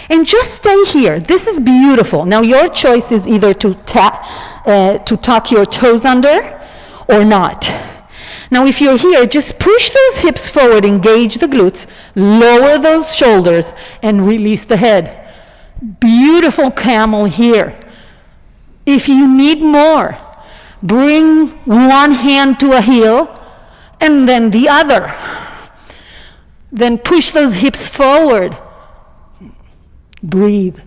and just stay here. This is beautiful. Now your choice is either to tuck your toes under or not. Now if you're here, just push those hips forward, engage the glutes, lower those shoulders, and release the head. Beautiful camel here. If you need more, bring one hand to a heel and then the other. Then push those hips forward. Breathe.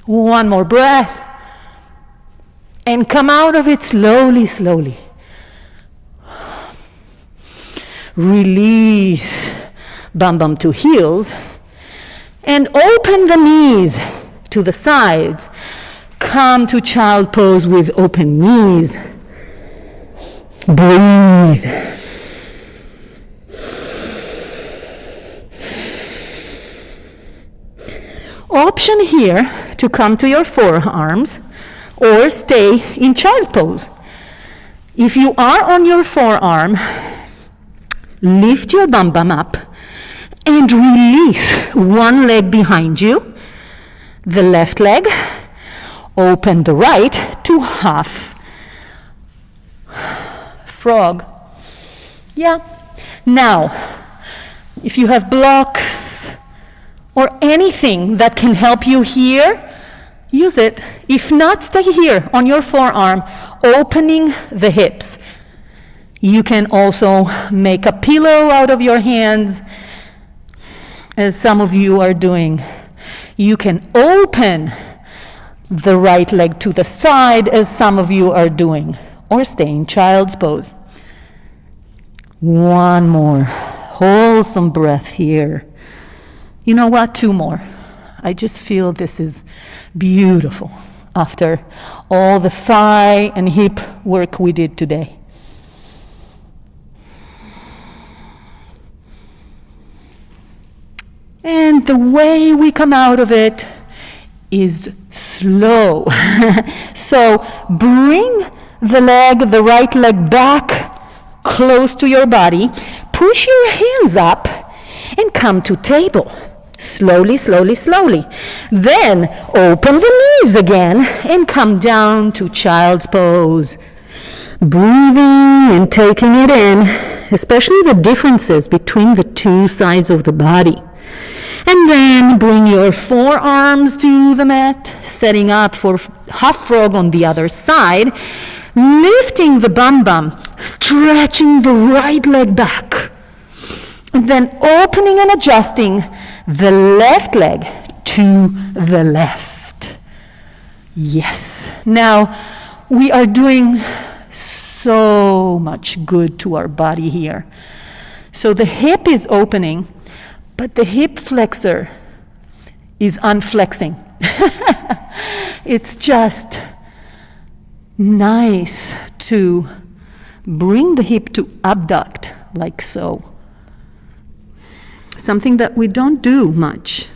One more breath. And come out of it slowly, slowly. Release bum bum to heels. And open the knees to the sides. Come to child pose with open knees. Breathe. Option here to come to your forearms or stay in child pose. If you are on your forearm, lift your bum bum up and release one leg behind you, the left leg, open the right to half frog. Yeah. Now, if you have blocks or anything that can help you here, use it. If not, stay here on your forearm, opening the hips. You can also make a pillow out of your hands, as some of you are doing. You can open the right leg to the side, as some of you are doing, or stay in child's pose. One more wholesome breath here. You know what? 2 more. I just feel this is beautiful after all the thigh and hip work we did today. And the way we come out of it is slow. So bring the right leg back close to your body. Push your hands up and come to table. Slowly, slowly, slowly. Then open the knees again and come down to child's pose. Breathing and taking it in, especially the differences between the 2 sides of the body. And then bring your forearms to the mat, setting up for half frog on the other side, lifting the bum bum, stretching the right leg back, and then opening and adjusting the left leg to the left. Yes. Now, we are doing so much good to our body here. So the hip is opening, but the hip flexor is unflexing. It's just nice to bring the hip to abduct, like so. Something that we don't do much.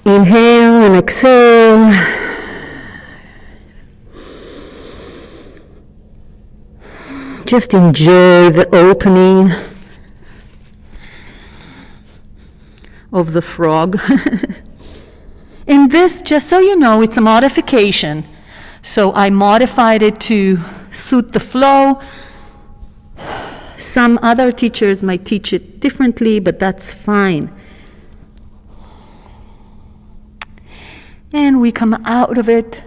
Inhale and exhale. Just enjoy the opening of the frog. And this, just so you know, it's a modification. So I modified it to suit the flow. Some other teachers might teach it differently, but that's fine. And we come out of it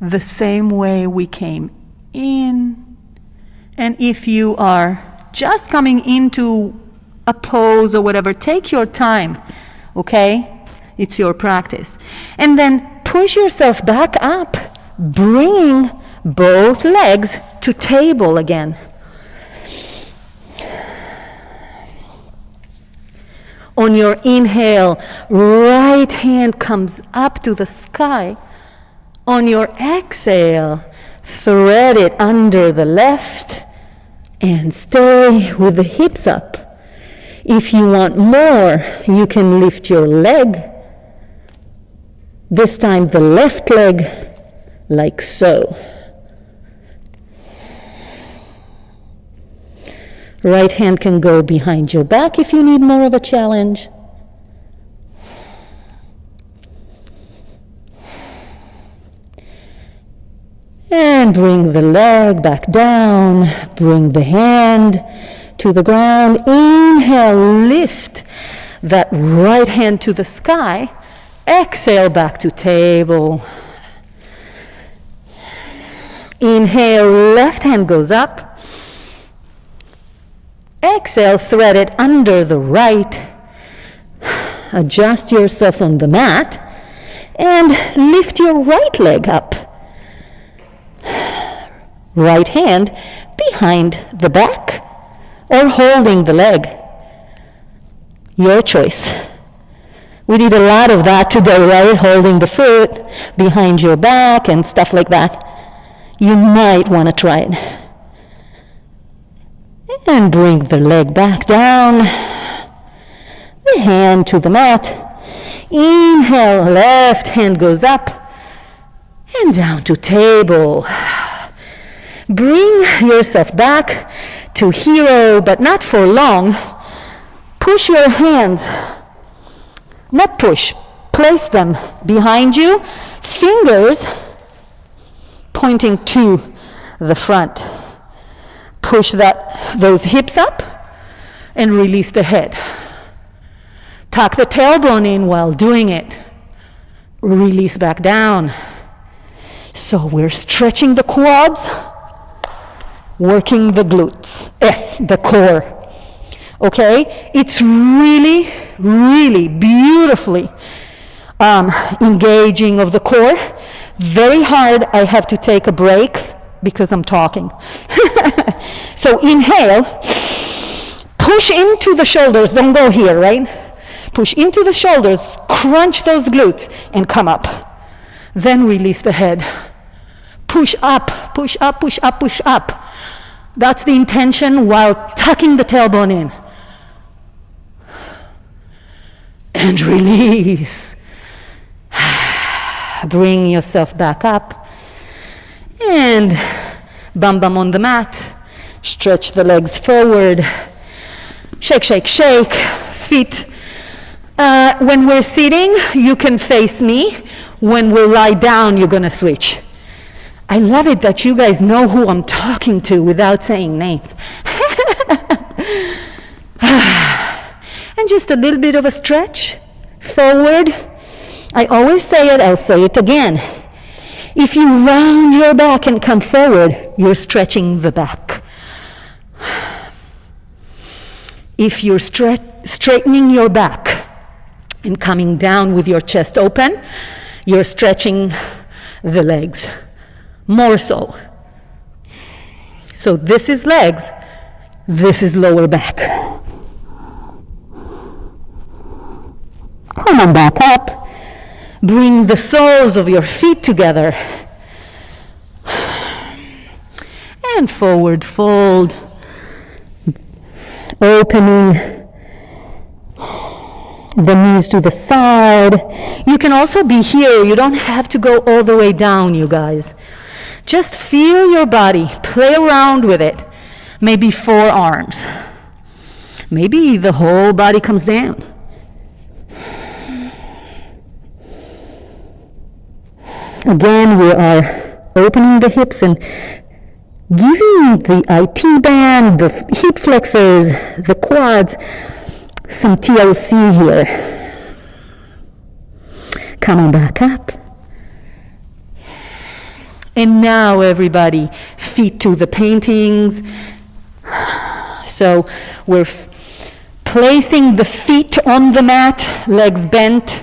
the same way we came in. And if you are just coming into a pose or whatever, take your time, okay? It's your practice. And then push yourself back up, bringing both legs to table again. On your inhale, right hand comes up to the sky. On your exhale, thread it under the left and stay with the hips up. If you want more, you can lift your leg. This time the left leg, like so. Right hand can go behind your back if you need more of a challenge. And bring the leg back down. Bring the hand to the ground. Inhale, lift that right hand to the sky. Exhale, back to table. Inhale, left hand goes up. Exhale, thread it under the right. adjust yourself on the mat and lift your right leg up. Right hand behind the back or holding the leg. Your choice. We did a lot of that today, right? Holding the foot behind your back and stuff like that. You might want to try it. And bring the leg back down. The hand to the mat. Inhale, left hand goes up and down to table. Bring yourself back to hero, but not for long. Push your hands, not push, place them behind you, fingers pointing to the front. Push those hips up and release the head. Tuck the tailbone in while doing it. Release back down. So we're stretching the quads, working the glutes, the core. Okay? It's really, really beautifully engaging of the core. Very hard. I have to take a break because I'm talking. So inhale, push into the shoulders. Don't go here, right? Push into the shoulders, crunch those glutes, and come up. Then release the head. Push up, push up, push up, push up. That's the intention while tucking the tailbone in. And release. Bring yourself back up. And bum on the mat. Stretch the legs forward. Shake, shake, shake. Feet. When we're sitting, you can face me. When we lie down, you're going to switch. I love it that you guys know who I'm talking to without saying names. And just a little bit of a stretch. Forward. I always say it, I'll say it again. If you round your back and come forward, you're stretching the back. If you're straightening your back and coming down with your chest open, you're stretching the legs. More so. So this is legs, this is lower back. Come on back up. Bring the soles of your feet together. And forward fold. Opening the knees to the side. You can also be here. You don't have to go all the way down, you guys. Just feel your body. Play around with it. Maybe forearms. Maybe the whole body comes down. Again, we are opening the hips and giving the IT band, the hip flexors, the quads, some TLC here. Come on back up. And now everybody, feet to the paintings. So we're placing the feet on the mat, legs bent.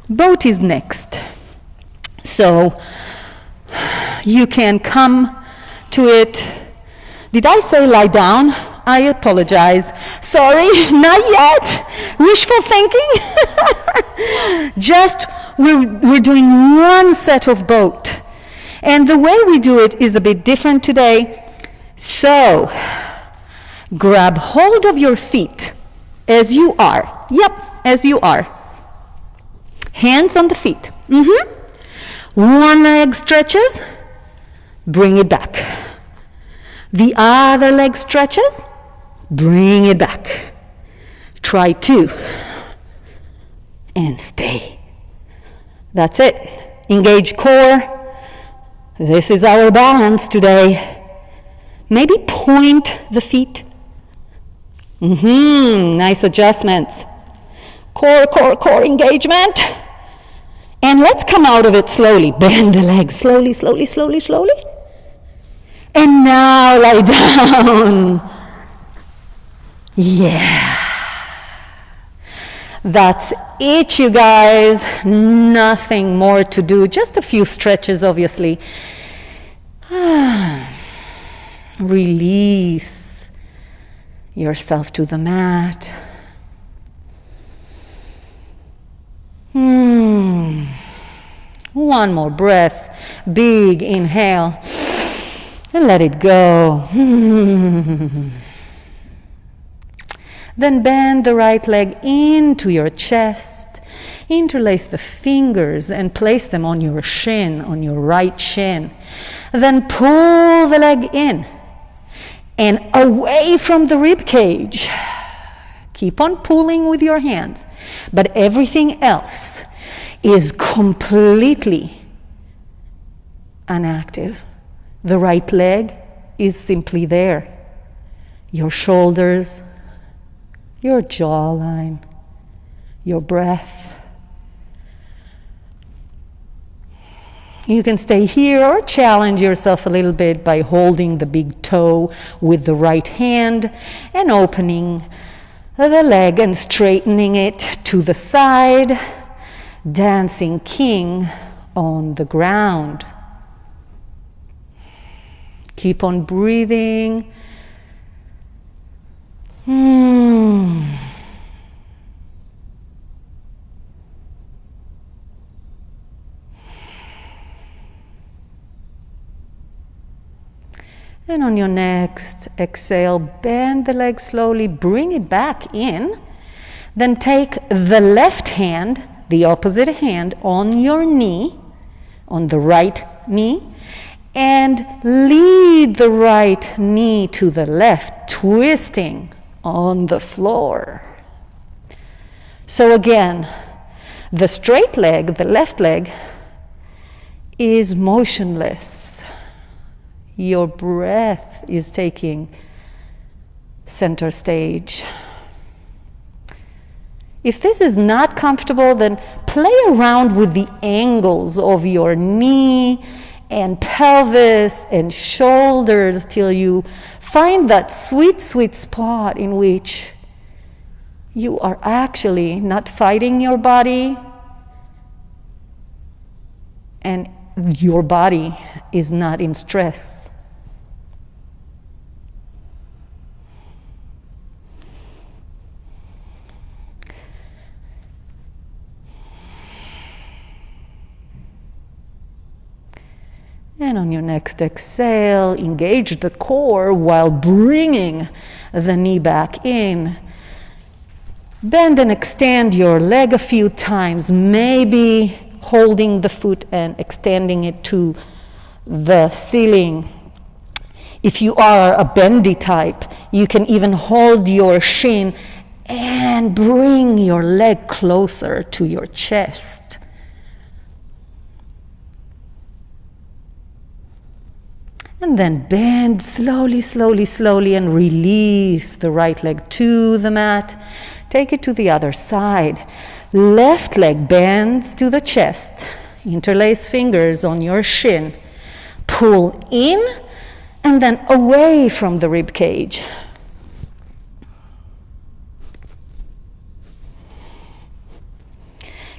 Boat is next. So you can come to it. Did I say lie down? I apologize. Sorry, not yet. Wishful thinking. Just we're doing one set of boat. And the way we do it is a bit different today. So grab hold of your feet as you are. Yep, as you are. Hands on the feet. One leg stretches, bring it back. The other leg stretches, bring it back. Try two. And stay. That's it. Engage core. This is our balance today. Maybe point the feet. Nice adjustments. Core engagement. And let's come out of it slowly. Bend the legs slowly, slowly, slowly, slowly. And now lie down. Yeah. That's it, you guys. Nothing more to do. Just a few stretches, obviously. Release yourself to the mat. One more breath. Big inhale. And let it go. Then bend the right leg into your chest. Interlace the fingers and place them on your shin, on your right shin. Then pull the leg in and away from the rib cage. Keep on pulling with your hands, but everything else is completely inactive. The right leg is simply there. Your shoulders, your jawline, your breath. You can stay here or challenge yourself a little bit by holding the big toe with the right hand and opening the leg and straightening it to the side, dancing king on the ground. Keep on breathing. And on your next exhale, bend the leg slowly, bring it back in. Then take the left hand, the opposite hand, on your knee, on the right knee, and lead the right knee to the left, twisting on the floor. So again, the straight leg, the left leg, is motionless. Your breath is taking center stage. If this is not comfortable, then play around with the angles of your knee and pelvis and shoulders till you find that sweet, sweet spot in which you are actually not fighting your body and your body is not in stress. And on your next exhale, engage the core while bringing the knee back in. Bend and extend your leg a few times, maybe holding the foot and extending it to the ceiling. If you are a bendy type, you can even hold your shin and bring your leg closer to your chest. And then bend slowly, slowly, slowly, and release the right leg to the mat. Take it to the other side. Left leg bends to the chest. Interlace fingers on your shin. Pull in and then away from the rib cage.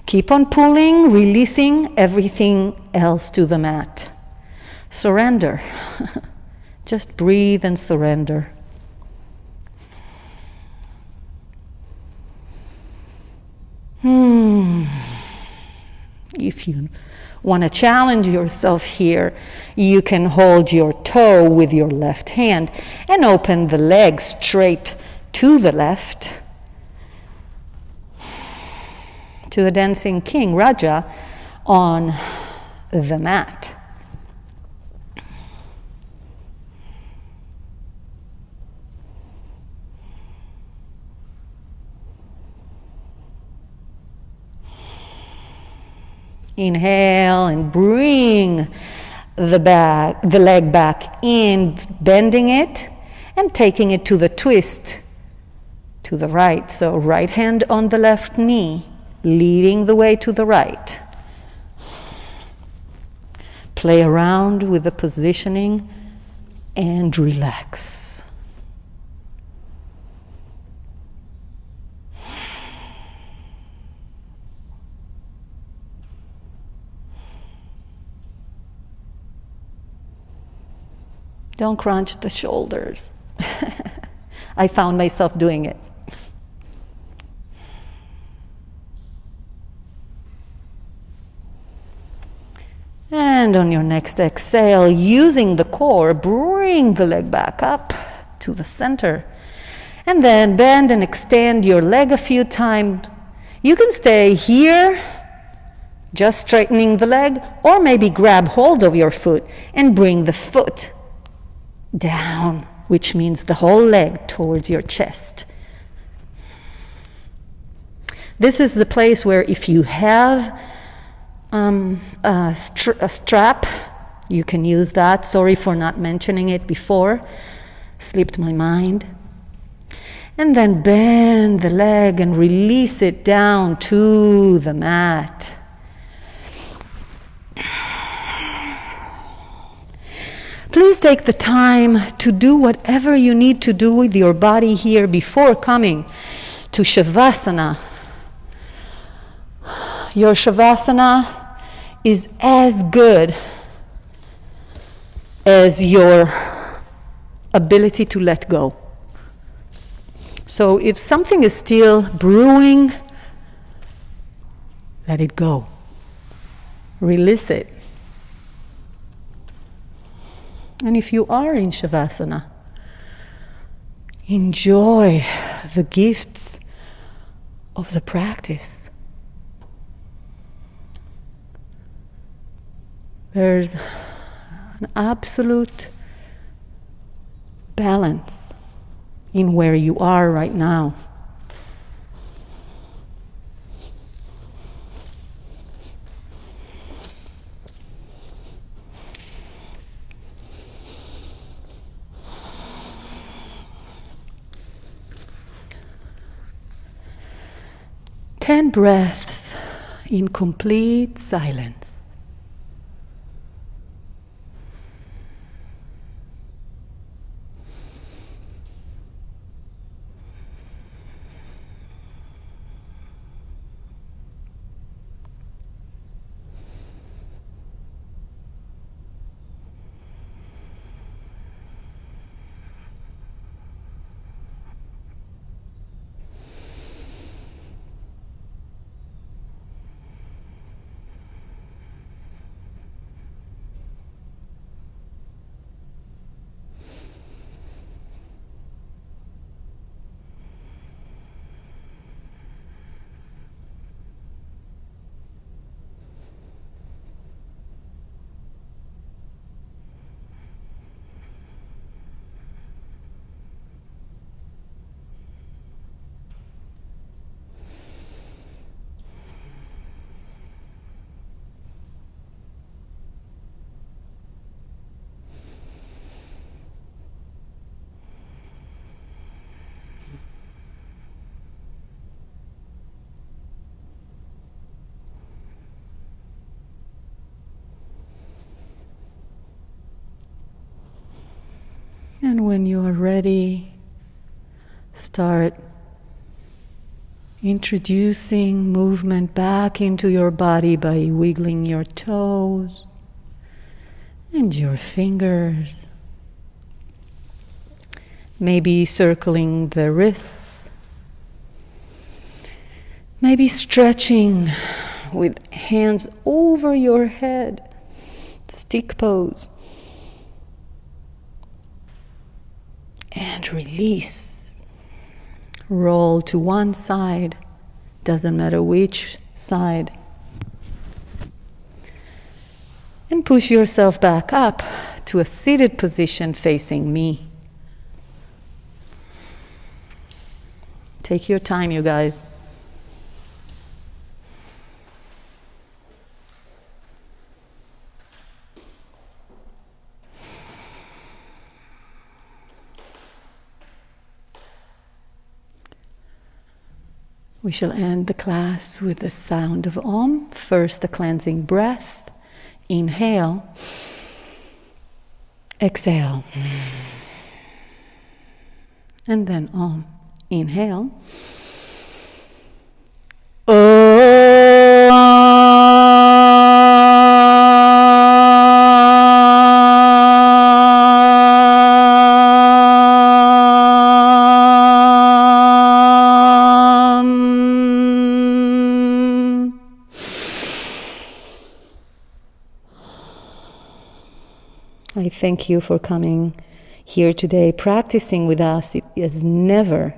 Keep on pulling, releasing everything else to the mat. Surrender. Just breathe and surrender. If you want to challenge yourself here, you can hold your toe with your left hand and open the leg straight to the left to a dancing king, Raja, on the mat. Inhale and bring the leg back in, bending it and taking it to the twist to the right. So right hand on the left knee, leading the way to the right. Play around with the positioning and relax. Don't crunch the shoulders. I found myself doing it. And on your next exhale, using the core, bring the leg back up to the center. And then bend and extend your leg a few times. You can stay here, just straightening the leg, or maybe grab hold of your foot and bring the foot down, which means the whole leg towards your chest. This is the place where if you have a strap, you can use that. Sorry for not mentioning it before. Slipped my mind. And then bend the leg and release it down to the mat. Please take the time to do whatever you need to do with your body here before coming to Shavasana. Your Shavasana is as good as your ability to let go. So if something is still brewing, let it go. Release it. And if you are in Shavasana, enjoy the gifts of the practice. There's an absolute balance in where you are right now. Ten breaths in complete silence. And when you are ready, start introducing movement back into your body by wiggling your toes and your fingers. Maybe circling the wrists. Maybe stretching with hands over your head, stick pose. And release. Roll to one side, doesn't matter which side. And push yourself back up to a seated position facing me. Take your time, you guys. We shall end the class with the sound of Om. First, a cleansing breath. Inhale. Exhale. And then Om. Inhale. Om. I thank you for coming here today, practicing with us. It is never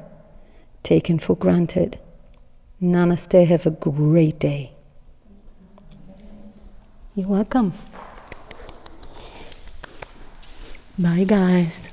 taken for granted. Namaste. Have a great day. You're welcome. Bye, guys.